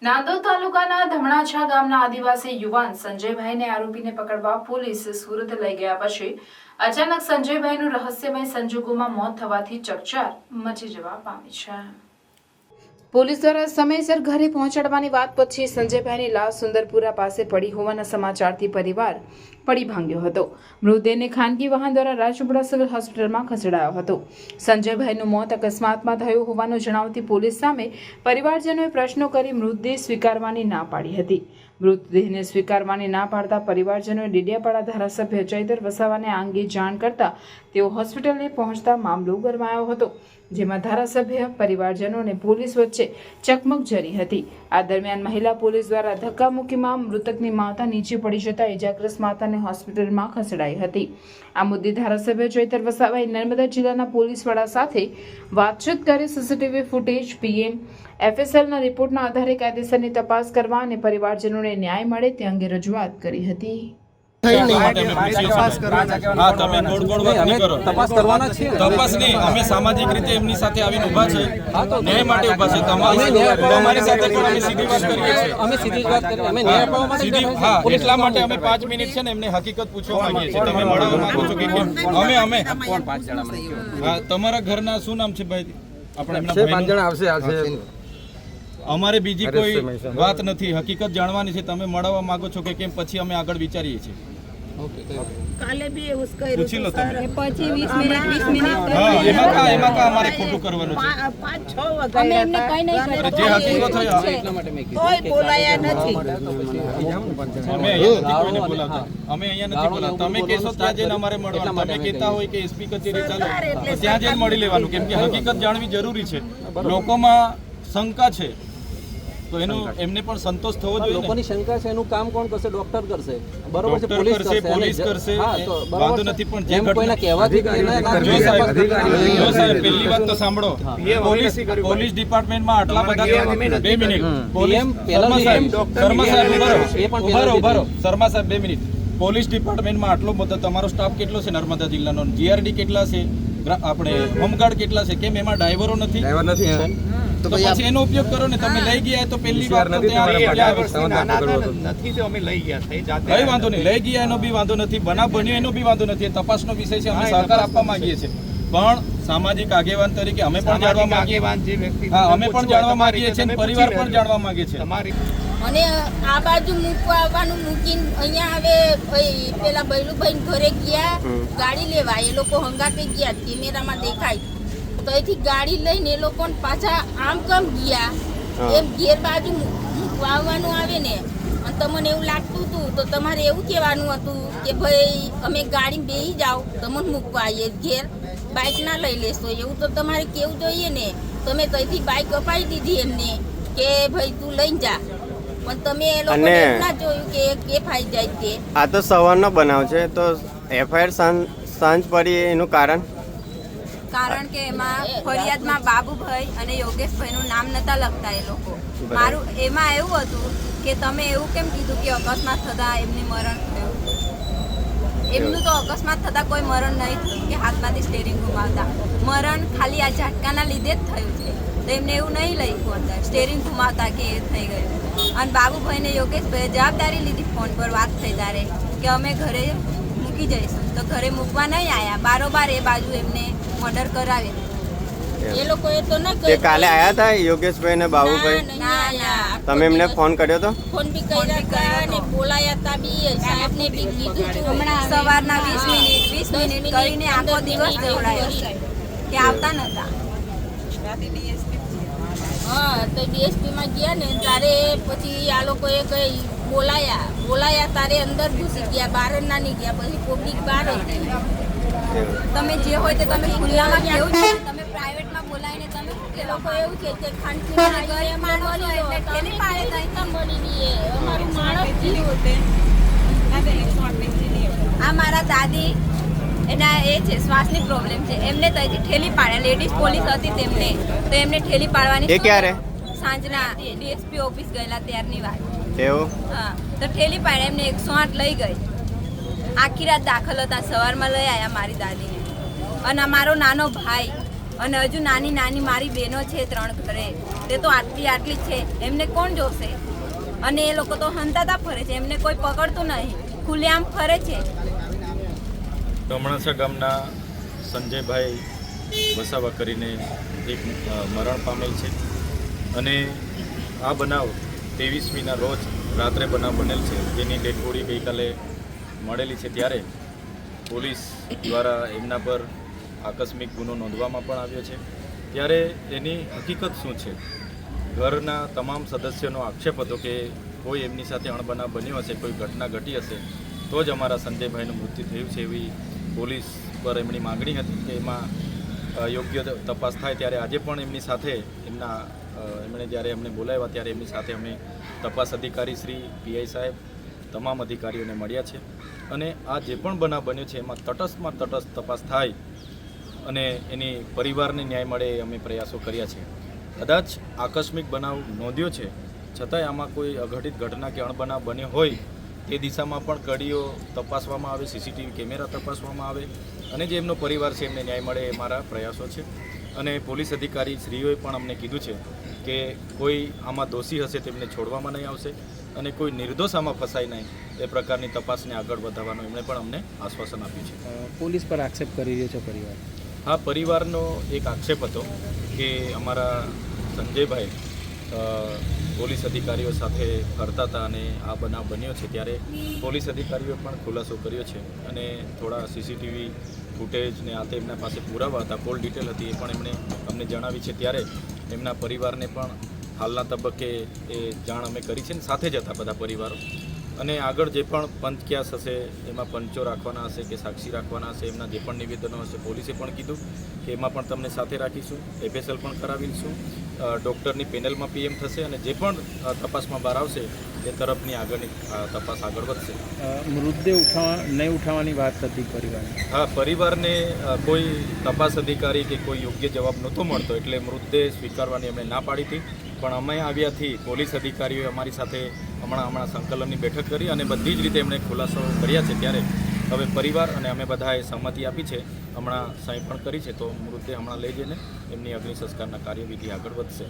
નાંદોદ તાલુકાના ધમણાછા ગામના આદિવાસી યુવાન સંજયભાઈને આરોપીને પકડવા પોલીસ સુરત લઈ ગયા પછી અચાનક સંજયભાઈનું રહસ્યમય સંજોગોમાં મોત થવાથી ચકચાર મચી જવા પામી છે। પોલીસ દ્વારા સમયસર ઘરે પહોંચાડવાની વાત પછી સંજયભાઈની લાશ સુંદરપુરા પાસે પડી હોવાના સમાચારથી પરિવાર પડી ભાંગ્યો હતો। મૃતદેહને ખાનગી વાહન દ્વારા રાજપીપળા સિવિલ હોસ્પિટલમાં ખસેડાયો હતો। સંજયભાઈનું મોત અકસ્માતમાં થયું હોવાનું જણાવતી પોલીસ સામે પરિવારજનોએ પ્રશ્નો કરી મૃતદેહ સ્વીકારવાની ના પાડી હતી। મૃતદેહને સ્વીકારવાની ના પાડતા પરિવારજનોએ ડેડિયાપાડા ધારાસભ્ય ચૈતર વસાવાને આ અંગે જાણ કરતા તેઓ હોસ્પિટલે પહોંચતા મામલો ગરમાયો હતો, જેમાં ધારાસભ્ય પરિવારજનો અને પોલીસ વચ્ચે ચકમક જરી હતી। આ દરમિયાન મહિલા પોલીસ દ્વારા ધક્કામુક્કીમાં મૃતકની માતા નીચે પડી જતા ઇજાગ્રસ્ત માતાને હોસ્પિટલમાં ખસેડાઈ હતી। આ મુદ્દે ધારાસભ્ય ચૈતર વસાવાએ નર્મદા જિલ્લાના પોલીસ વડા સાથે વાતચીત કરી સીસીટીવી ફૂટેજ, પીએમ એફએસએલના રિપોર્ટના આધારે કાયદેસરની તપાસ કરવા અને પરિવારજનોને ન્યાય મળે તે અંગે રજૂઆત કરી હતી। તપાસ કરવાના છે, તપાસ નહીં, અમે સામાજિક રીતે એમની સાથે આવીને ઊભા છે, ન્યાય માટે ઊભા છે। તમારી સાથે પણ અમે સીધી વાત કરીએ છીએ, અમે સીધી વાત કરીએ, અમે ન્યાય અપાવવા માટે હા, એટલા માટે અમે 5 મિનિટ છે ને એમને હકીકત પૂછવા માંગીએ છીએ। તમે મળવા માંગો છો કે કેમ? અમે કોણ 5 જણા? હા, તમારા ઘરના શું નામ છે ભાઈ? આપણે એમના 5 જણા આવશે। અમારે બીજી કોઈ વાત નથી, હકીકત જાણવાની છે। તમે મળવા માંગો છો કે કેમ? પછી અમે આગળ વિચારીએ છીએ। કાલે બી એવું કર્યું પૂછી લો તમે, પછી 20 મિનિટ હા, એમાં કા અમારે ખોટું કરવાનું છે? 5-6 વાગ્યા અમે એમને કઈ નહીં કર્યું, જે હકીકત હોય એટલા માટે મેં કીધું, કોઈ બોલાયા નથી। અમે અહીંયા નથી કોઈને બોલાવતા, અમે અહીંયા નથી બોલાવતા। તમે કહેશો ત્યાં જઈને અમારે મળવાનું, તમે કહેતા હોય કે એસપી કચેરી ચાલો તો ત્યાં જઈને મળી લેવાનું, કેમ કે હકીકત જાણવી જરૂરી છે। લોકોમાં શંકા છે તો એનો એમને પણ સંતોષ થવો જોઈએ। લોકોની શંકા છે, એનું કામ કોણ કરશે? ડોક્ટર કરશે, બરોબર છે, પોલીસ કરશે, વાંધો નથી। પણ જે કોઈના કહેવાથી જો સાહેબ પહેલી વાત તો સાંભળો, પોલીસ ડિપાર્ટમેન્ટમાં આટલા બધા 2 મિનિટ શર્મા સાહેબ 2 મિનિટ પોલીસ ડિપાર્ટમેન્ટમાં આટલો બધો તમારો સ્ટાફ કેટલો છે? નર્મદા જિલ્લાનો જીઆરડી કેટલા છે? આપણે હોમગાર્ડ કેટલા છે? કેમ એમાં ડ્રાઈવરો નથી? તો પછી એનો ઉપયોગ કરો ને। તમે લઈ ગયા તો પહેલી વાત તો નથી, તો અમે લઈ ગયા કઈ વાંધો નહીં, લઈ ગયા એનો બી વાંધો નથી, બનાવ બન્યો એનો બી વાંધો નથી, તપાસનો વિષય છે, અમે સહકાર આપવા માંગીએ છીએ। પણ સામાજિક આગેવાન તરીકે અમે પણ જાણવા માંગીએ, અમે પણ જાણવા માંગીએ છીએ, પરિવાર પણ જાણવા માંગે છે। અને આ બાજુ મૂકવા આવવાનું મૂકીને અહીંયા હવે પેલા બૈલુભાઈ ઘરે ગયા ગાડી લેવા, એ લોકો હંગાતે ગયા, કેમેરામાં દેખાય તો અહીંથી ગાડી લઈને એ લોકો પાછા આમ કેમ ગયા, એમ ઘેર બાજુ મૂકવા આવવાનું આવે ને, અને તમને એવું લાગતું હતું તો તમારે એવું કહેવાનું હતું કે ભાઈ અમે ગાડી બેસી જાઓ, તમને મૂકવા આવીએ ઘેર, બાઇક ના લઈ લેશો, એવું તો તમારે કેવું જોઈએ ને। તમે ત્યાંથી બાઇક અપાઈ દીધી એમને કે ભાઈ તું લઈને જા, પણ તમે એ લોકો ના જોયું કે કે ફાઈ જાય તે। આ તો સવારનો બનાવ છે, તો એફઆઈઆર સાંજ પડી, એનું કારણ કે એમાં ફરિયાદમાં બાબુભાઈ અને યોગેશભાઈનું નામ નતા લખતા એ લોકો। મારું એમાં એવું હતું કે તમે એવું કેમ કીધું કે અકસ્માત થતા એમની મરણ થયું? એમનું તો અકસ્માત થતા કોઈ મરણ નહીં થયું કે હાથમાંથી સ્ટેરિંગ ઘુમાવતા, મરણ ખાલી આ ઝટકાના લીધે જ થયું છે। તો એમને એવું નહીં લખ્યું અંદર સ્ટેરિંગ ઘુમાવતા કે એ થઈ ગયું। અને બાબુભાઈને યોગેશભાઈએ જવાબદારી લીધી, ફોન પર વાત થઈ તારે કે અમે ઘરે મૂકી જઈશું, તો ઘરે મૂકવા નહીં આવ્યા, બારોબાર એ બાજુ એમને મર્ડર કરાવી। એ લોકો એ તો ન તે કાલે આયા હતા યોગેશભાઈ ને બાબુભાઈ? તમે એમને ફોન કર્યો તો? ફોન બી કર્યા હતા ને બોલાયા હતા બી, સાહેબને બી કીધું હતું હમણાં સવારના 20 મિનિટ કરીને આખો દિવસ દોડાયો કે આવતા નતા। હા, તો ડીએસપી માં ગયા ને તારે પછી આ લોકોએ કઈ બોલાયા તારે અંદર ઘૂસી ગયા, બહાર ના નહીં ગયા, પછી પબ્લિક બહાર હતી। તમે જે હોય તે તમે ખુલ્લામાં કેવું છે, તમે પ્રાઇવેટમાં બોલાવીને તમે એ લોકો એવું કે ખાનગી ઘરે માણસ એટલે ઠેલી પાડે તો મળી ગઈ, અમારું માણસ આ મારા દાદી એના એ છે શ્વાસની પ્રોબ્લેમ છે, એમને ત્યાંથી ઠેલી પાડે, લેડીઝ પોલીસ હતી તેમને, તો એમને ઠેલી પાડવાની એ ક્યારે? સાંજના ડીએસપી ઓફિસ ગયેલા ત્યારની વાત। એવું? હા, તો ઠેલી પાડે એમને 108 લઈ ગઈ, આખી રાત દાખલ હતા, સવારમાં લઈ આવ્યા મારી દાદીને। અને મારો નાનો ભાઈ અને હજુ નાની નાની મારી બહેનો છે 3 ઘરે, તે તો આટલી જ છે, એમને કોણ જોશે? અને એ લોકો તો હંતાતા ફરે છે, એમને કોઈ પકડતું નહીં, ખુલ્લેઆમ ફરે છે. ધમણાસા ગામના સંજયભાઈ વસાવા કરીને એક મરણ પામેલ છે અને આ બનાવ 23મીના રોજ રાત્રે બનાવ બનેલ છે, જેની ડેડ બોડી ગઈકાલે મળેલી છે. ત્યારે પોલીસ દ્વારા એમના પર આકસ્મિક ગુનો નોંધવામાં પણ આવ્યો છે. ત્યારે એની હકીકત શું છે? ઘરના તમામ સદસ્યોનો આક્ષેપ હતો કે કોઈ એમની સાથે અણબનાવ બન્યો હશે, કોઈ ઘટના ઘટી હશે તો જ અમારા સંજયભાઈનું મૃત્યુ થયું છે, એવી પોલીસ પર એમની માગણી હતી કે એમાં યોગ્ય તપાસ થાય. ત્યારે આજે પણ એમની સાથે એમણે જ્યારે અમને બોલાવ્યા ત્યારે એમની સાથે અમે તપાસ અધિકારી શ્રી પીઆઈ સાહેબ તમામ અધિકારીઓને મળ્યા છે અને આ જે પણ બનાવ બન્યો છે એમાં તટસ્થમાં તટસ્થ તપાસ થાય અને એની પરિવારને ન્યાય મળે એ અમે પ્રયાસો કર્યા છે. કદાચ આકસ્મિક બનાવ નોંધ્યો છે છતાંય આમાં કોઈ અઘટિત ઘટના કે અણબનાવ બન્યો હોય તે દિશામાં પણ કડીઓ તપાસવામાં આવે, સીસીટીવી કેમેરા તપાસવામાં આવે અને જે એમનો પરિવાર છે એમને ન્યાય મળે એ મારા પ્રયાસો છે. અને પોલીસ અધિકારી શ્રીઓએ પણ અમને કીધું છે કે કોઈ આમાં દોષી હશે તેમને છોડવામાં નહીં આવશે અને કોઈ નિર્દોષ આમાં ફસાય નહીં એ પ્રકારની તપાસને આગળ વધારવાનું એમણે પણ અમને આશ્વાસન આપ્યું છે. પોલીસ પર આક્ષેપ કરી રહ્યો છે પરિવાર? હા, પરિવારનો એક આક્ષેપ હતો કે અમારા સંજયભાઈ પોલીસ અધિકારીઓ સાથે ફરતા હતા અને આ બનાવ બન્યો છે. ત્યારે પોલીસ અધિકારીઓએ પણ ખુલાસો કર્યો છે અને થોડા સીસીટીવી ફૂટેજ ને આ તે એમના પાસે પુરાવા હતા, કોલ ડિટેલ હતી, એ પણ એમણે અમને જણાવી છે. ત્યારે એમના પરિવારને પણ હાલના તબક્કે એ જાણ અમે કરી છે ને સાથે જ હતા બધા પરિવારો. અને આગળ જે પણ પંચક્યાસ હશે એમાં પંચો રાખવાના હશે કે સાક્ષી રાખવાના હશે, એમના જે પણ નિવેદનો હશે પોલીસે પણ કીધું કે એમાં પણ તમને સાથે રાખીશું, એફએસએલ પણ કરાવીશું, ડૉક્ટરની પેનલમાં પીએમ થશે અને જે પણ તપાસમાં બહાર આવશે એ તરફની આગળની તપાસ આગળ વધશે. મૃતદેહ નહીં ઉઠાવવાની વાત હતી પરિવારને? હા, પરિવારને કોઈ તપાસ અધિકારી કે કોઈ યોગ્ય જવાબ નહોતો મળતો એટલે મૃતદેહ સ્વીકારવાની અમે ના પાડી હતી. પણ અમે આવ્યાથી પોલીસ અધિકારીઓએ અમારી સાથે હમણાં સંકલનની બેઠક કરી અને બધી જ રીતે એમણે ખુલાસો કર્યા છે. ત્યારે હવે પરિવાર અને અમે બધાએ સહમતિ આપી છે, હમણાં સહી પણ કરી છે, તો મૃતદેહ હમણાં લઈ જઈને એમની અગ્નિ સંસ્કારના કાર્યવિધિ આગળ વધશે.